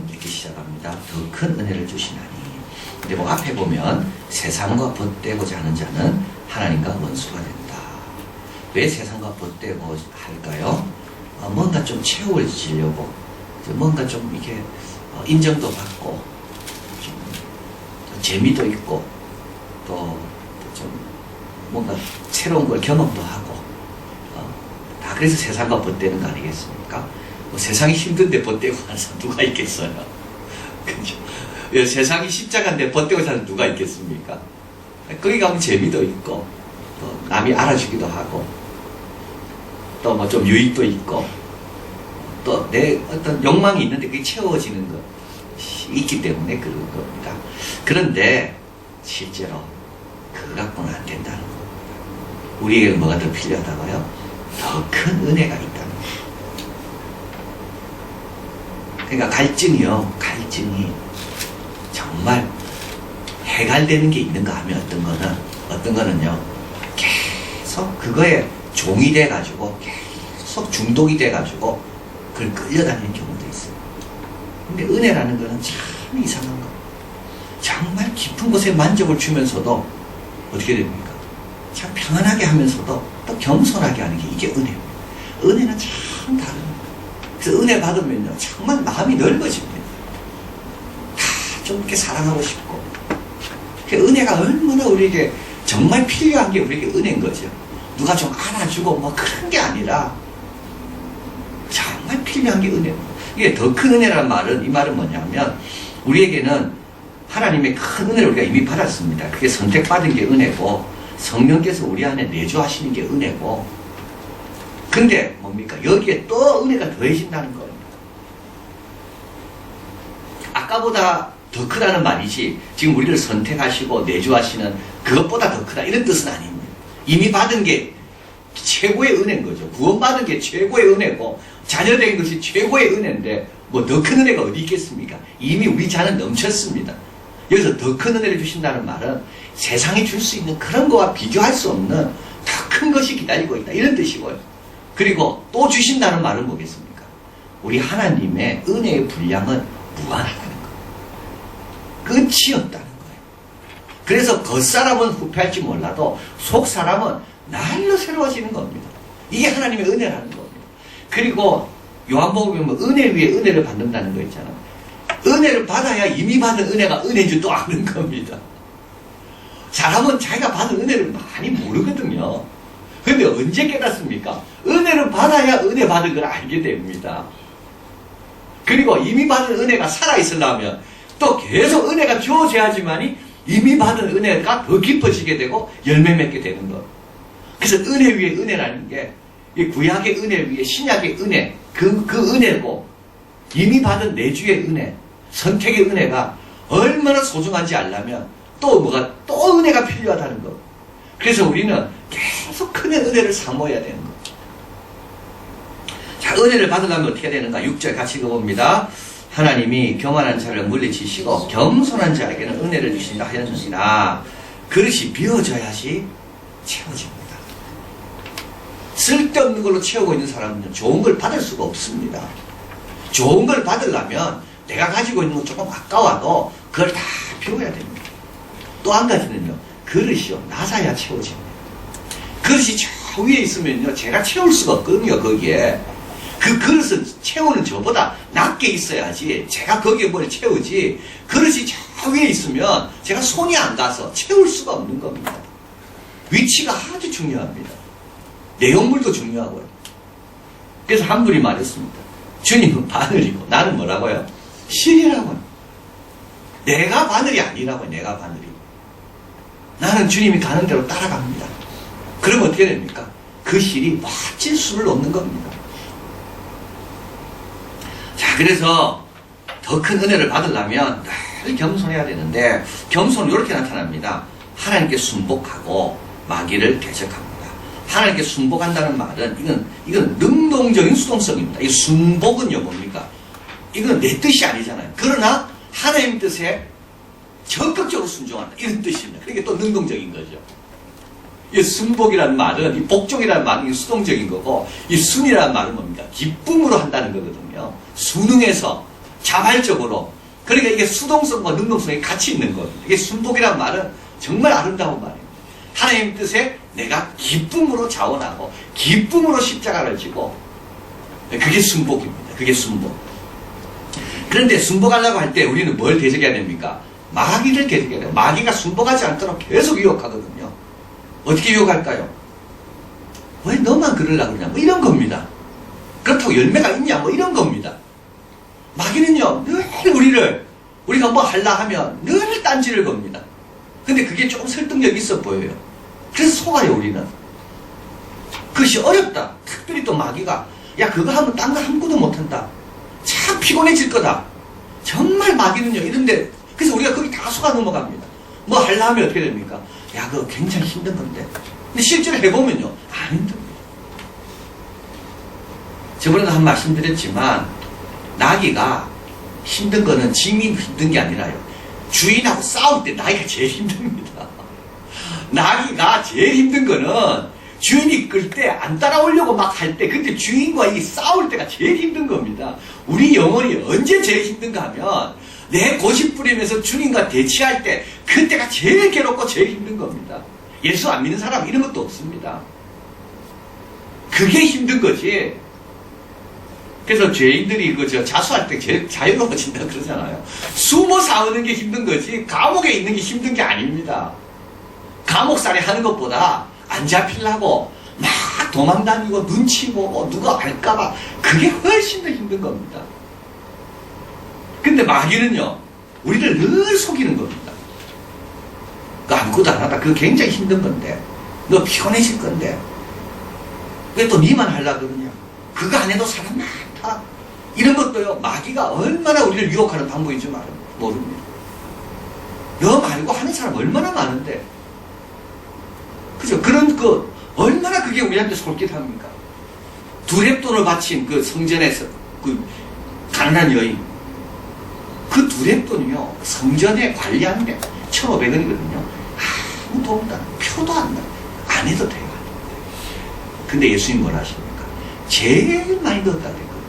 이렇게 시작합니다. 더 큰 은혜를 주시나니. 근데 뭐 앞에 보면 세상과 벗되고자 하는 자는 하나님과 원수가 된다. 왜 세상과 벗되고 할까요? 뭔가 좀 채워지려고, 뭔가 좀 이렇게 인정도 받고, 좀 재미도 있고, 또 좀 뭔가 새로운 걸 경험도 하고, 다 그래서 세상과 벗되는 거 아니겠습니까? 뭐 세상이 힘든데 벗되고 하는 사람 누가 있겠어요? 그죠? 세상이 십자가인데 벗되고 사는 누가 있겠습니까? 거기 가면 재미도 있고, 또 남이 알아주기도 하고, 또 뭐 좀 유익도 있고, 또 내 어떤 욕망이 있는데 그게 채워지는 것이 있기 때문에 그런 겁니다. 그런데 실제로 그거 갖고는 안 된다는 겁니다. 우리에게 뭐가 더 필요하다고요? 더 큰 은혜가 있다는 거예요. 그러니까 갈증이 정말 해갈되는 게 있는가 하면 어떤 거는요, 계속 그거에 종이 돼가지고 계속 중독이 돼가지고 그걸 끌려다니는 경우도 있어요. 근데 은혜라는 거는 참 이상한 거. 정말 깊은 곳에 만족을 주면서도 어떻게 됩니까? 참 평안하게 하면서도 또 겸손하게 하는 게 이게 은혜입니다. 은혜는 참 다릅니다. 그래서 은혜 받으면요, 정말 마음이 넓어집니다. 다 좀 이렇게 사랑하고 싶고. 그 은혜가 얼마나 우리에게 정말 필요한 게 우리에게 은혜인 거죠. 누가 좀 알아주고 뭐 그런 게 아니라 정말 필요한 게 은혜입니다. 이게 더 큰 은혜라는 말은, 이 말은 뭐냐면, 우리에게는 하나님의 큰 은혜를 우리가 이미 받았습니다. 그게 선택받은 게 은혜고, 성령께서 우리 안에 내주하시는 게 은혜고, 근데 뭡니까? 여기에 또 은혜가 더해진다는 거예요. 아까보다 더 크다는 말이지, 지금 우리를 선택하시고 내주하시는 그것보다 더 크다, 이런 뜻은 아닙니다. 이미 받은 게 최고의 은혜인 거죠. 구원받은 게 최고의 은혜고, 자녀된 것이 최고의 은혜인데, 뭐 더 큰 은혜가 어디 있겠습니까? 이미 우리 자는 넘쳤습니다. 여기서 더 큰 은혜를 주신다는 말은 세상이 줄 수 있는 그런 거와 비교할 수 없는 더 큰 것이 기다리고 있다, 이런 뜻이고요. 그리고 또 주신다는 말은 뭐겠습니까? 우리 하나님의 은혜의 분량은 무한하다는 거예요. 끝이 없다는 거예요. 그래서 겉사람은 후패할지 몰라도 속사람은 날로 새로워지는 겁니다. 이게 하나님의 은혜라는 겁니다. 그리고 요한복음에 보면 은혜 위에 은혜를 받는다는 거 있잖아요. 은혜를 받아야 이미 받은 은혜가 은혜인 줄 또 아는 겁니다. 사람은 자기가 받은 은혜를 많이 모르거든요. 근데 언제 깨닫습니까? 은혜를 받아야 은혜 받은 걸 알게 됩니다. 그리고 이미 받은 은혜가 살아있으려면 또 계속 은혜가 주어져야지만이 이미 받은 은혜가 더 깊어지게 되고 열매 맺게 되는 것. 그래서 은혜 위에 은혜라는 게, 이 구약의 은혜 위에 신약의 은혜, 그 은혜고, 이미 받은 내주의 은혜, 선택의 은혜가 얼마나 소중한지 알려면 또 은혜가 필요하다는 것. 그래서 우리는 계속 큰 은혜를 사모해야 되는 거죠. 자, 은혜를 받으려면 어떻게 되는가? 6절 같이 읽어봅니다. 하나님이 교만한 자를 물리치시고 겸손한 자에게는 은혜를 주신다 하였느니라. 그릇이 비워져야지 채워집니다. 쓸데없는 걸로 채우고 있는 사람은 좋은 걸 받을 수가 없습니다. 좋은 걸 받으려면 내가 가지고 있는 건 조금 아까워도 그걸 다 비워야 됩니다. 또 한 가지는요, 그릇이요, 낮아야 채워집니다. 그릇이 저 위에 있으면요, 제가 채울 수가 없거든요. 거기에 그 그릇은 채우는 저보다 낮게 있어야지 제가 거기에 뭘 채우지, 그릇이 저 위에 있으면 제가 손이 안 가서 채울 수가 없는 겁니다. 위치가 아주 중요합니다. 내용물도 중요하고요. 그래서 한 분이 말했습니다. 주님은 바늘이고 나는 뭐라고요? 실이라고요. 내가 바늘이 아니라고요. 내가 바늘이. 나는 주님이 가는 대로 따라갑니다. 그러면 어떻게 됩니까? 그 실이 멋진 술을 놓는 겁니다. 자, 그래서 더 큰 은혜를 받으려면 늘 겸손해야 되는데, 겸손은 이렇게 나타납니다. 하나님께 순복하고 마귀를 대적합니다. 하나님께 순복한다는 말은 이건 능동적인 수동성입니다. 이 순복은요, 뭡니까? 이건 내 뜻이 아니잖아요. 그러나 하나님 뜻에 적극적으로 순종한다, 이런 뜻입니다. 그게 또 능동적인 거죠. 이 순복이라는 말은, 이 복종이라는 말은 수동적인 거고, 이 순이라는 말은 뭡니까? 기쁨으로 한다는 거거든요. 순응해서 자발적으로. 그러니까 이게 수동성과 능동성이 같이 있는 거예요. 이게 순복이란 말은 정말 아름다운 말이에요. 하나님 뜻에 내가 기쁨으로 자원하고 기쁨으로 십자가를 지고, 그게 순복입니다. 그게 순복. 그런데 순복하려고 할 때 우리는 뭘 대적해야 됩니까? 마귀를 대적해야 돼요. 마귀가 순복하지 않도록 계속 유혹하거든요. 어떻게 유혹할까요? 왜 너만 그러려고 그러냐, 뭐 이런 겁니다. 그렇다고 열매가 있냐, 뭐 이런 겁니다. 마귀는요, 늘 우리가 뭐 하려 하면 늘 딴지를 겁니다. 근데 그게 조금 설득력 있어 보여요. 그래서 속아요, 우리는. 그것이 어렵다. 특별히 또 마귀가, 야, 그거 하면 딴 거 아무것도 못한다. 참 피곤해질 거다. 정말 마귀는요, 이런데, 그래서 우리가 거기 다 속아 넘어갑니다. 뭐 하려 하면 어떻게 됩니까? 야, 그거 굉장히 힘든 건데. 근데 실제로 해보면요, 안 힘듭니다. 저번에도 한 말씀 드렸지만, 나귀가 힘든 거는 짐이 힘든 게 아니라요. 주인하고 싸울 때 나귀가 제일 힘듭니다. 나귀가 제일 힘든 거는 주인이 끌 때 안 따라오려고 막 할 때, 그때 주인과 이 싸울 때가 제일 힘든 겁니다. 우리 영혼이 언제 제일 힘든가 하면 내 고집 부리면서 주님과 대치할 때, 그때가 제일 괴롭고 제일 힘든 겁니다. 예수 안 믿는 사람 이런 것도 없습니다. 그게 힘든 거지. 그래서 죄인들이 자수할 때 제일 자유로워진다 그러잖아요. 숨어 싸우는 게 힘든 거지 감옥에 있는 게 힘든 게 아닙니다. 감옥살이 하는 것보다 안 잡히려고 막 도망다니고 눈치 보고 누가 알까봐 그게 훨씬 더 힘든 겁니다. 근데 마귀는요, 우리를 늘 속이는 겁니다. 그거 아무것도 안 하다. 그거 굉장히 힘든 건데, 너 피곤해질 건데, 왜 또 니만 하려고 그러냐? 그거 안 해도 사람 많다. 이런 것도요, 마귀가 얼마나 우리를 유혹하는 방법인 줄 모릅니다. 너 말고 하는 사람 얼마나 많은데. 그죠? 얼마나 그게 우리한테 솔깃합니까? 두렙돈을 바친 그 성전에서 그 가난한 여인. 그 두렙돈이요, 성전에 관리하는데 1,500원이거든요. 아무 도움도 안, 표도 안 나. 안 해도 돼요. 근데 예수님 뭐라 하십니까? 제일 많이 넣었다 그랬거든요.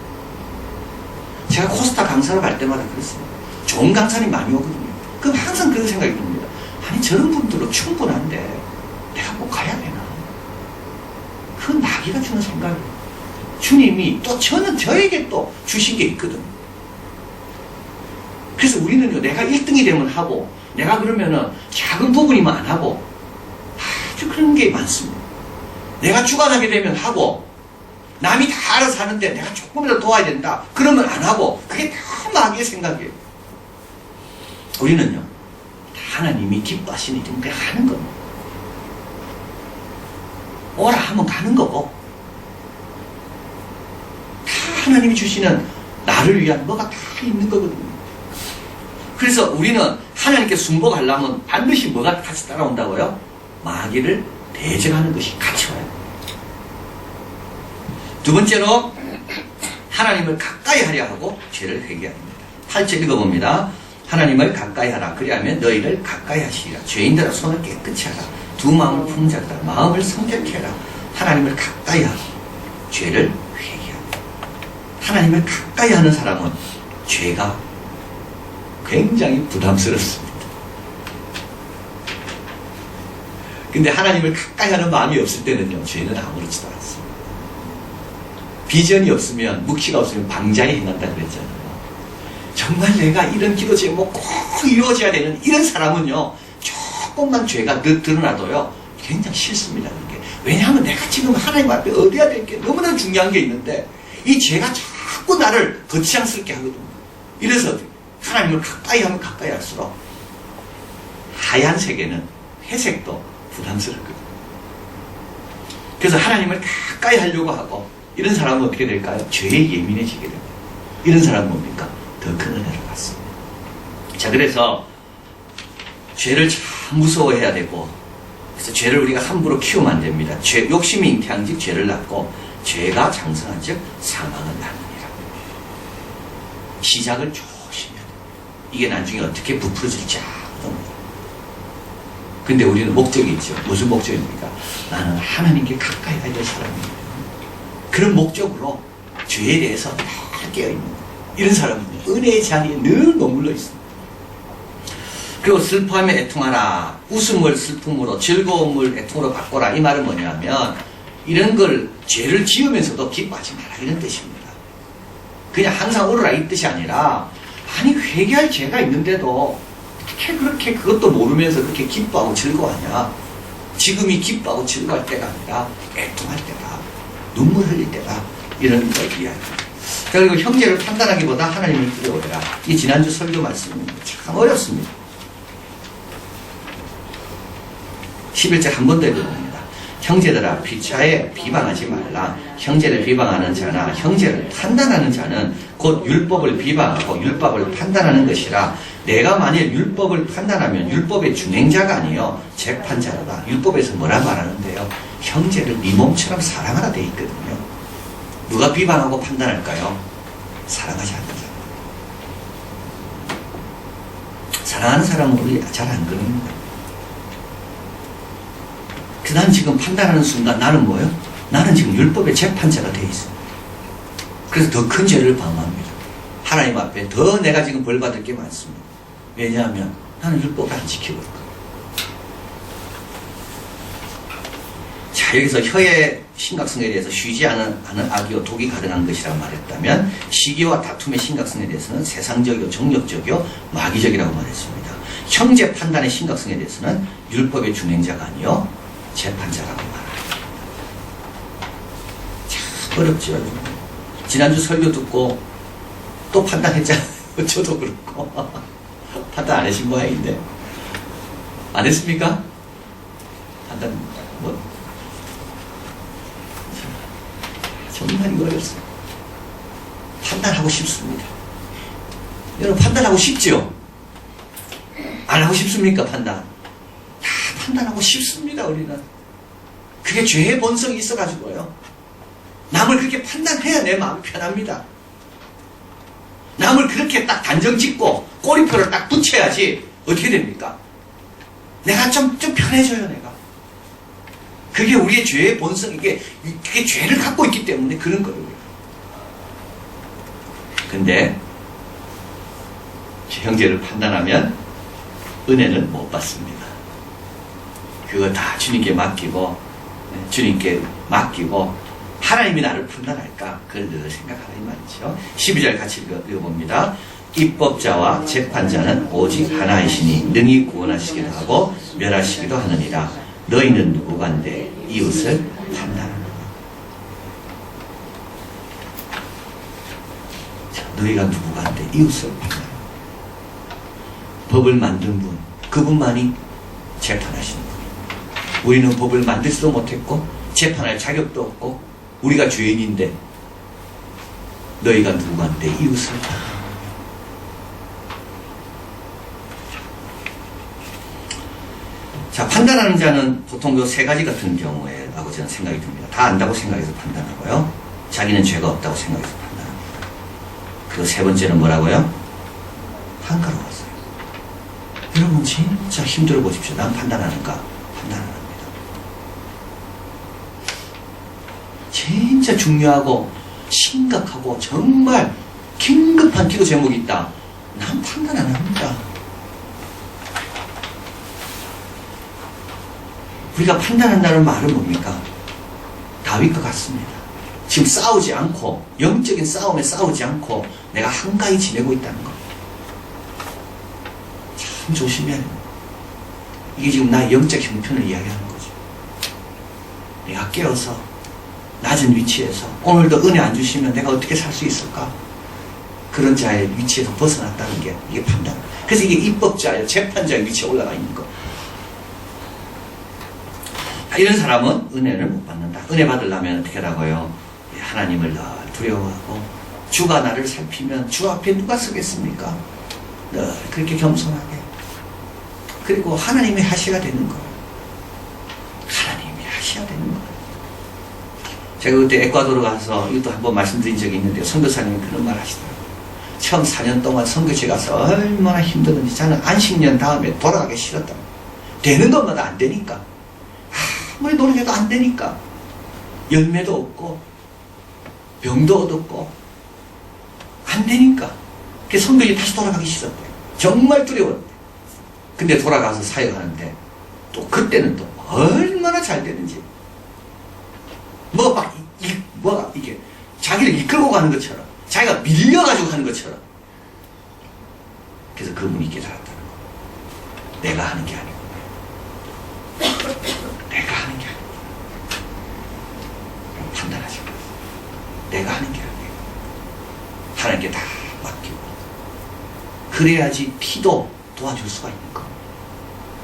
제가 코스타 강사를 갈 때마다 그랬습니다. 좋은 강사님 많이 오거든요. 그럼 항상 그런 생각이 듭니다. 아니, 저런 분들로 충분한데 내가 꼭 가야 되나? 그건 마귀가 주는 생각이에요. 주님이 또 저에게 또 주신 게 있거든요. 그래서 우리는요, 내가 1등이 되면 하고, 내가 그러면은 작은 부분이면 안 하고, 아주 그런 게 많습니다. 내가 주관하게 되면 하고, 남이 다 알아서 하는데 내가 조금이라도 도와야 된다. 그러면 안 하고, 그게 다 마귀의 생각이에요. 우리는요, 하나님이 기뻐하시니 그냥 하는 겁니다. 오라 하면 가는 거고, 다 하나님이 주시는 나를 위한 뭐가 다 있는 거거든요. 그래서 우리는 하나님께 순복하려면 반드시 뭐가 같이 따라온다고요? 마귀를 대적하는 것이 같이 와요. 두 번째로, 하나님을 가까이 하려 하고 죄를 회개합니다. 8절 읽어봅니다. 하나님을 가까이 하라. 그리하면 너희를 가까이 하시리라. 죄인들아 손을 깨끗이 하라. 두 마음을 품잡으라. 마음을 성결케 하라. 하나님을 가까이 하고 죄를 회개합니다. 하나님을 가까이 하는 사람은 죄가 굉장히 부담스럽습니다. 근데 하나님을 가까이 하는 마음이 없을 때는요, 죄는 아무렇지도 않습니다. 비전이 없으면, 묵시가 없으면 방자에 행한다 그랬잖아요. 정말 내가 이런 기도 제목 꼭 이루어져야 되는 이런 사람은요, 조금만 죄가 드러나도요, 굉장히 싫습니다. 그게. 왜냐하면 내가 지금 하나님 앞에 얻어야 될 게 너무나 중요한 게 있는데, 이 죄가 자꾸 나를 거치장스럽게 하거든요. 이래서 하나님을 가까이 하면 가까이 할수록 하얀색에는 회색도 부담스럽거든요. 그래서 하나님을 가까이 하려고 하고, 이런 사람은 어떻게 될까요? 죄에 예민해지게 됩니다. 이런 사람은 뭡니까? 더 큰 은혜를 받습니다. 자, 그래서 죄를 참 무서워해야 되고, 그래서 죄를 우리가 함부로 키우면 안 됩니다. 욕심이 잉태한즉 죄를 낳고, 죄가 장성한즉 사망을 낳느니라. 시작을 조심해야 돼요. 이게 나중에 어떻게 부풀어질지 아무도 몰라요. 근데 우리는 목적이 있죠. 무슨 목적입니까? 나는 하나님께 가까이 가야 될 사람입니다. 그런 목적으로 죄에 대해서 다 깨어있는 거예요. 이런 사람은요, 은혜의 자리에 늘 머물러 있습니다. 그리고 슬퍼하며 애통하라. 웃음을 슬픔으로, 즐거움을 애통으로 바꿔라. 이 말은 뭐냐면, 이런 걸 죄를 지으면서도 기뻐하지 마라. 이런 뜻입니다. 그냥 항상 울어라 이 뜻이 아니라, 아니, 회개할 죄가 있는데도 어떻게 그렇게 그것도 모르면서 그렇게 기뻐하고 즐거워하냐. 지금이 기뻐하고 즐거워할 때가 아니라 애통할 때다. 눈물 흘릴 때다. 이런 걸 이야기합니다. 자, 그리고 형제를 판단하기보다 하나님을 두려워해라. 이 지난주 설교 말씀입니다. 참 어렵습니다. 11절 한 번 더 읽어봅니다. 형제들아 피차에 비방하지 말라. 형제를 비방하는 자나 형제를 판단하는 자는 곧 율법을 비방하고 율법을 판단하는 것이라. 내가 만일 율법을 판단하면 율법의 준행자가 아니요 재판자로다. 율법에서 뭐라 말하는데요? 형제를 네 몸처럼 사랑하라 돼 있거든요. 누가 비방하고 판단할까요? 사랑하지 않는 사람. 사랑하는 사람은 우리 잘 안 그럽니다. 난 지금 판단하는 순간 나는 뭐예요? 나는 지금 율법의 재판자가 되어 있습니다. 그래서 더 큰 죄를 방어합니다. 하나님 앞에 더 내가 지금 벌 받을 게 많습니다. 왜냐하면 나는 율법을 안 지키고 있거든요. 자, 여기서 혀의 심각성에 대해서 쉬지 않은 악이요 독이 가득한 것이라고 말했다면, 시기와 다툼의 심각성에 대해서는 세상적이요 정력적이요 마귀적이라고 말했습니다. 형제 판단의 심각성에 대해서는 율법의 준행자가 아니요 재판자라고 말합니다. 참 어렵죠. 지난주 설교 듣고 또 판단했잖아요. 저도 그렇고 판단 안 하신 모양인데 안 했습니까? 판단 뭐 정말 이거 어렵습니다. 판단하고 싶습니다. 여러분 판단하고 싶죠? 안 하고 싶습니까? 판단하고 싶습니다. 우리는 그게 죄의 본성이 있어가지고요, 남을 그렇게 판단해야 내 마음이 편합니다. 남을 그렇게 딱 단정 짓고 꼬리표를 딱 붙여야지 어떻게 됩니까? 내가 좀 편해져요. 내가 그게 우리의 죄의 본성, 그게 죄를 갖고 있기 때문에 그런 거예요. 근데 형제를 판단하면 은혜는 못 받습니다. 그거 다 주님께 맡기고 하나님이 나를 판단할까? 그걸 늘 생각하라 이 말이죠. 12절 같이 읽어봅니다. 입법자와 재판자는 오직 하나이시니 능히 구원하시기도 하고 멸하시기도 하느니라. 너희는 누구간데 이웃을 판단하노라. 자, 너희가 누구간데 이웃을 판단하노라. 법을 만든 분, 그분만이 재판하시는 분. 우리는 법을 만들지도 못했고 재판할 자격도 없고 우리가 죄인인데 너희가 누구한테 이웃을 판단하노라. 자, 판단하는 자는 보통 요 세 가지 같은 경우에라고 저는 생각이 듭니다. 다 안다고 생각해서 판단하고요, 자기는 죄가 없다고 생각해서 판단합니다. 그리고 세 번째는 뭐라고요? 한가로워서요. 여러분 진짜 힘들어 보십시오. 난 판단하는가? 판단 안 합니다. 진짜 중요하고 심각하고 정말 긴급한 기도 제목이 있다. 난 판단 안 합니다. 우리가 판단한다는 말은 뭡니까? 다윗과 같습니다. 지금 싸우지 않고, 영적인 싸움에 싸우지 않고 내가 한가히 지내고 있다는 것. 참 조심해야 됩니다. 이게 지금 나의 영적 형편을 이야기하는 거죠. 내가 깨어서 낮은 위치에서 오늘도 은혜 안 주시면 내가 어떻게 살 수 있을까? 그런 자의 위치에서 벗어났다는 게 이게 판단. 그래서 이게 입법자예요. 재판자의 위치에 올라가 있는 거. 이런 사람은 은혜를 못 받는다. 은혜 받으려면 어떻게 하라고요? 하나님을 늘 두려워하고 주가 나를 살피면 주 앞에 누가 서겠습니까? 늘 그렇게 겸손하게. 그리고 하나님의 하시가 되는 거예요. 하나님의 하시가 되는 거예요. 제가 그때 에콰도르 가서 이것도 한번 말씀드린 적이 있는데 선교사님이 그런 말 하시더라고요. 처음 4년 동안 선교지 가서 얼마나 힘들었는지 저는 안식년 다음에 돌아가기 싫었다. 되는 것마다 안 되니까. 아무리 노력해도 안 되니까. 열매도 없고 병도 얻었고 안 되니까. 그래서 성경이 다시 돌아가기 싫었대. 정말 두려웠대. 근데 돌아가서 사역하는데 또 그때는 또 얼마나 잘 되는지. 뭐가 이게 자기를 이끌고 가는 것처럼, 자기가 밀려가지고 하는 것처럼. 그래서 그분이 깨달았다는 거. 내가 하는 게 아니고. 내가 하는 게 아니고. 판단하지 마. 내가 하는 게 아니고. 하나님께 다 맡기고. 그래야지 피도 도와줄 수가 있는 거.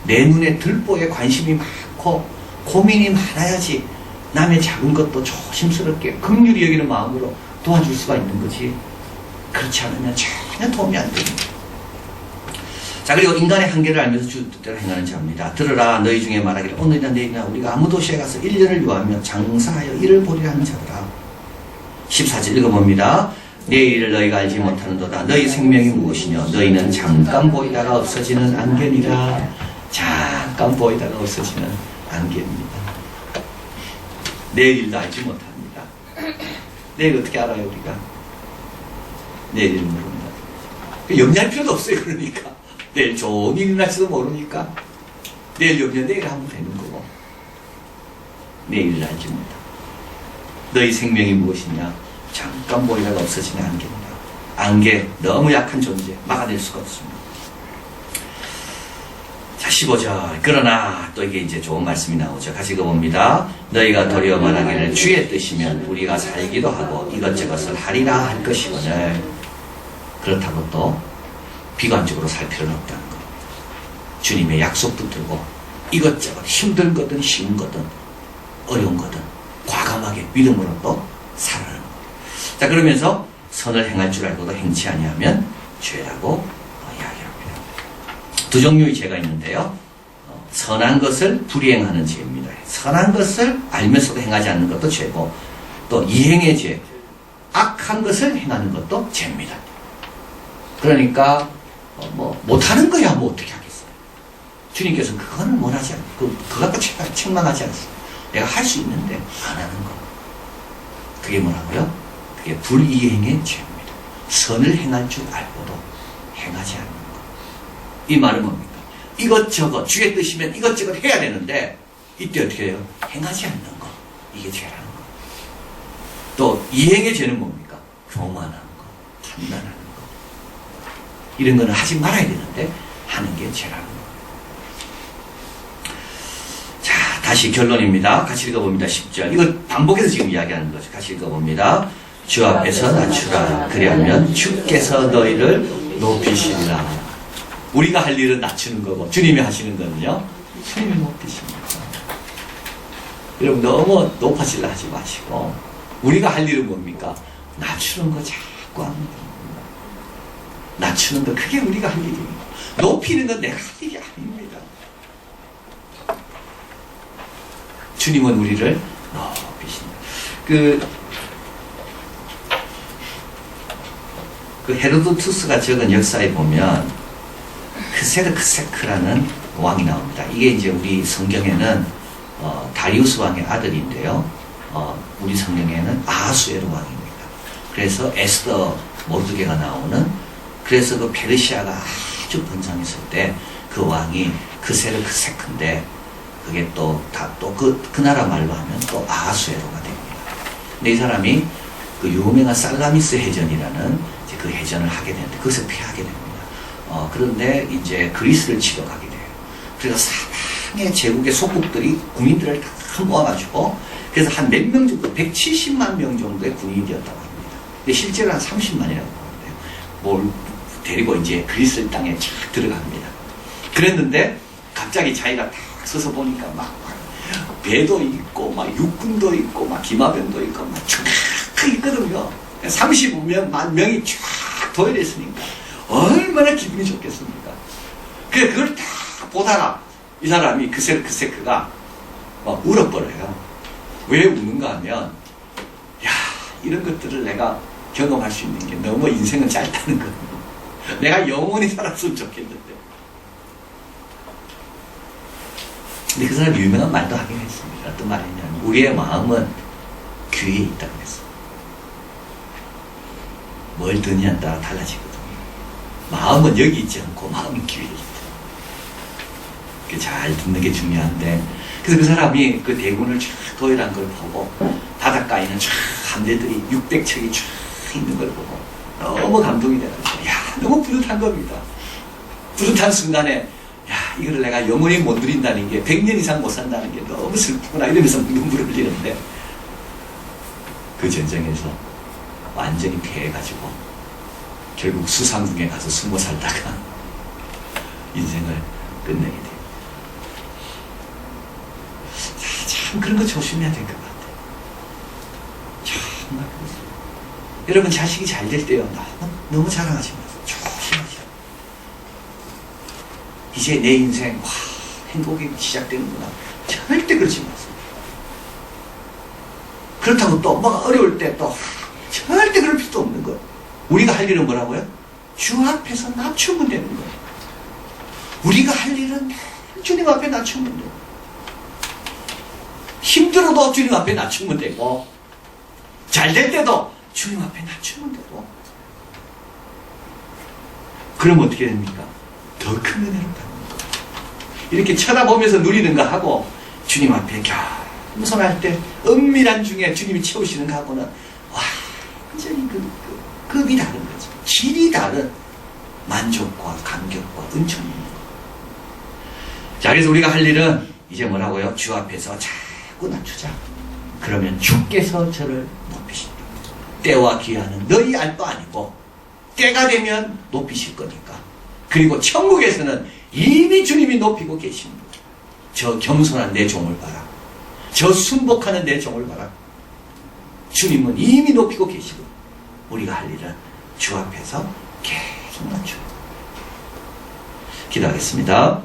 내 눈에 들보에 관심이 많고 고민이 많아야지 남의 작은 것도 조심스럽게 긍휼히 여기는 마음으로 도와줄 수가 있는 거지. 그렇지 않으면 전혀 도움이 안 됩니다. 자, 그리고 인간의 한계를 알면서 주 뜻대로 행하는 자입니다. 들으라, 너희 중에 말하기를 오늘이나 내일이나 우리가 아무 도시에 가서 1년을 유하며 장사하여 일을 보리라 하는 자들아. 14절 읽어봅니다. 내일을 너희가 알지 못하는도다. 너희 생명이 무엇이냐? 너희는 잠깐 보이다가 없어지는 안개니라. 잠깐 보이다가 없어지는 안개입니다. 내일도 알지 못합니다. 내일 어떻게 알아요, 우리가? 내일을 모릅니다. 염려할 필요도 없어요, 그러니까. 내일 좋은 일이 날지도 모르니까. 내일 염려 내일 하면 되는 거고. 내일을 알지 못한다. 너희 생명이 무엇이냐? 잠깐 보이다가 없어지는 안개입니다. 안개, 너무 약한 존재, 막아낼 수가 없습니다. 자, 15절. 그러나 또 이게 이제 좋은 말씀이 나오죠. 같이 읽어봅니다. 너희가 도리어 말하기를 주의 뜻이면 우리가 살기도 하고 이것저것을 하리라 할 것이거늘. 그렇다고 또 비관적으로 살 필요는 없다는 겁니다. 주님의 약속 붙들고 이것저것 힘든 거든 쉬운 거든 어려운 거든 과감하게 믿음으로 또 살아가는 겁니다. 자, 그러면서 선을 행할 줄 알고도 행치 아니하면 죄라고 이야기합니다. 두 종류의 죄가 있는데요. 선한 것을 불이행하는 죄입니다. 선한 것을 알면서도 행하지 않는 것도 죄고, 또 이행의 죄, 악한 것을 행하는 것도 죄입니다. 그러니까 못하는 거야 뭐 어떻게 하겠어요. 주님께서는 그거는 원하지 않고 그거 갖고 책망하지 않습니다. 내가 할 수 있는데 안 하는 거. 그게 뭐라고요? 그게 불이행의 죄입니다. 선을 행할 줄 알고도 행하지 않는 거. 이 말은 뭡니까? 이것저것 주의 뜻이면 이것저것 해야 되는데 이때 어떻게 해요? 행하지 않는 거. 이게 죄라는 거. 또 이행의 죄는 뭡니까? 교만하는 거, 판단하는 거. 이런 거는 하지 말아야 되는데 하는 게 죄라는 거. 자, 다시 결론입니다. 같이 읽어봅니다. 10절. 이거 반복해서 지금 이야기하는 거죠. 같이 읽어봅니다. 주 앞에서 낮추라. 그리하면 주께서 너희를 높이시리라. 우리가 할 일은 낮추는 거고 주님이 하시는 거는요, 주님이 높이십니다. 여러분 너무 높아지려 하지 마시고 우리가 할 일은 뭡니까? 낮추는 거 자꾸 하는 겁니다. 낮추는 거, 그게 우리가 할 일입니다. 높이는 건 내가 할 일이 아닙니다. 주님은 우리를 높이십니다. 그 헤로도투스가 적은 역사에 보면 크세르크세크라는 왕이 나옵니다. 이게 이제 우리 성경에는 다리우스 왕의 아들인데요. 우리 성경에는 아하수에로 왕입니다. 그래서 에스더 모르드게가 나오는, 그래서 그 페르시아가 아주 번성했을 때 그 왕이 크세르크세크인데 그게 또 그 나라 말로 하면 또 아하수에로가 됩니다. 근데 이 사람이 그 유명한 살라미스 해전이라는 이제 그 해전을 하게 되는데 그것을 피하게 됩니다. 그런데 이제 그리스를 치러 가게 돼요. 그래서 사방의 제국의 속국들이 군인들을 다 모아가지고 그래서 한 몇 명 정도, 170만 명 정도의 군인이 되었다고 합니다. 근데 실제로 한 30만이라고 하는데요. 뭘 데리고 이제 그리스 땅에 착 들어갑니다. 그랬는데 갑자기 자기가 딱 서서 보니까 막 배도 있고 막 육군도 있고 막 기마병도 있고 막 쫙 있거든요. 35만 명이 쫙 도열해 있으니까 얼마나 기분이 좋겠습니까? 그걸 다 보다가 이 사람이 크세르크세크가 막 울어버려요. 왜 우는가 하면, 야, 이런 것들을 내가 경험할 수 있는 게 너무 인생은 짧다는 거예요. 내가 영원히 살았으면 좋겠는데. 근데 그 사람이 유명한 말도 하긴 했습니다. 어떤 말이냐면, 우리의 마음은 귀에 있다고 했어요. 뭘 듣냐에 따라 달라지거든요. 마음은 여기 있지 않고 마음은 귀에 있다. 잘 듣는 게 중요한데, 그래서 그 사람이 그 대군을 쫙 도열한 걸 보고 바닷가에는 쫙 함대들이 600척이 쫙 있는 걸 보고 너무 감동이 돼가지고, 야, 너무 뿌듯한 겁니다. 뿌듯한 순간에, 야, 이거를 내가 영원히 못 누린다는 게, 100년 이상 못 산다는 게 너무 슬프구나 이러면서 눈물을 흘리는데, 그 전쟁에서 완전히 패해가지고 결국 수상궁에 가서 숨어 살다가 인생을 끝내게 돼요. 참 그런 거 조심해야 될 것 같아요. 정말 그렇습니다. 여러분 자식이 잘 될 때요, 너무 자랑하지 마세요. 조심하세요. 이제 내 인생 와, 행복이 시작되는구나. 절대 그러지 마세요. 그렇다고 또 뭐가 어려울 때 또 절대 그럴 필요도 없는 거예요. 우리가 할 일은 뭐라고요? 주 앞에서 낮추면 되는 거예요. 우리가 할 일은 주님 앞에 낮추면 돼요. 힘들어도 주님 앞에 낮추면 되고, 잘 될 때도 주님 앞에 낮추면 되고, 그럼 어떻게 됩니까? 더 큰 은혜로 받는 거예요. 이렇게 쳐다보면서 누리는 거 하고 주님 앞에 겸손할 때 은밀한 중에 주님이 채우시는 거 하고는 완전히 급이 다른 거죠. 질이 다른 만족과 감격과 은총입니다. 자, 그래서 우리가 할 일은 이제 뭐라고요? 주 앞에서 자꾸 낮추자. 그러면 주께서 저를 높이신다. 때와 기한은 너희 알바 아니고 때가 되면 높이실 거니까. 그리고 천국에서는 이미 주님이 높이고 계십니다. 저 겸손한 내 종을 봐라. 저 순복하는 내 종을 봐라. 주님은 이미 높이고 계시고, 우리가 할 일은 주 앞에서 계속 낮추고. 기도하겠습니다.